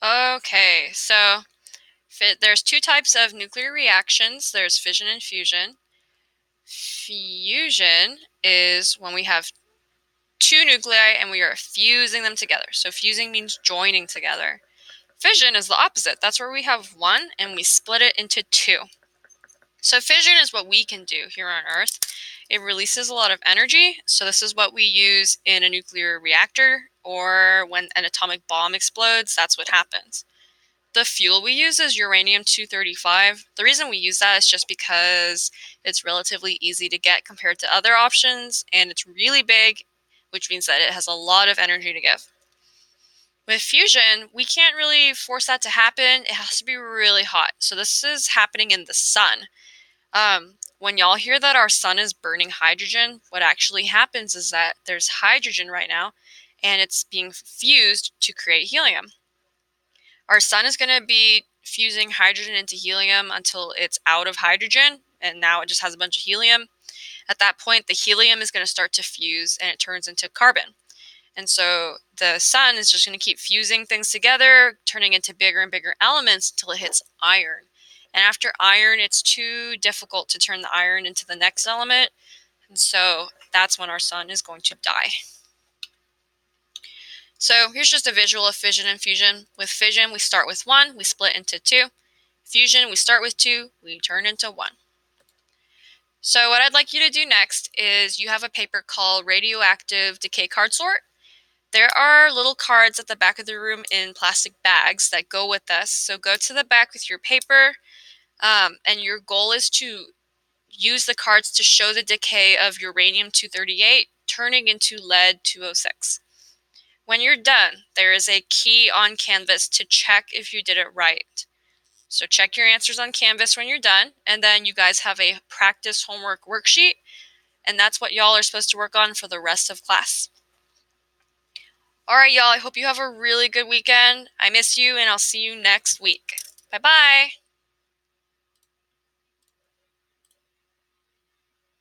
Okay, so there's two types of nuclear reactions. There's fission and fusion. Fusion is when we have two nuclei and we are fusing them together. So fusing means joining together. Fission is the opposite. That's where we have one and we split it into two. So fission is what we can do here on Earth. It releases a lot of energy. So this is what we use in a nuclear reactor, or when an atomic bomb explodes, that's what happens. The fuel we use is uranium-235. The reason we use that is just because it's relatively easy to get compared to other options, and it's really big, which means that it has a lot of energy to give. With fusion, we can't really force that to happen. It has to be really hot. So this is happening in the sun. When y'all hear that our sun is burning hydrogen, what actually happens is that there's hydrogen right now, and it's being fused to create helium. Our sun is going to be fusing hydrogen into helium until it's out of hydrogen, and now it just has a bunch of helium. At that point, the helium is going to start to fuse, and it turns into carbon. And so the sun is just going to keep fusing things together, turning into bigger and bigger elements until it hits iron. And after iron, it's too difficult to turn the iron into the next element. And so that's when our sun is going to die. So here's just a visual of fission and fusion. With fission, we start with one, we split into two. Fusion, we start with two, we turn into one. So what I'd like you to do next is you have a paper called Radioactive Decay Card Sort. There are little cards at the back of the room in plastic bags that go with us. So go to the back with your paper, and your goal is to use the cards to show the decay of uranium-238 turning into lead-206. When you're done, there is a key on Canvas to check if you did it right. So check your answers on Canvas when you're done, and then you guys have a practice homework worksheet, and that's what y'all are supposed to work on for the rest of class. All right, y'all, I hope you have a really good weekend. I miss you, and I'll see you next week. Bye-bye.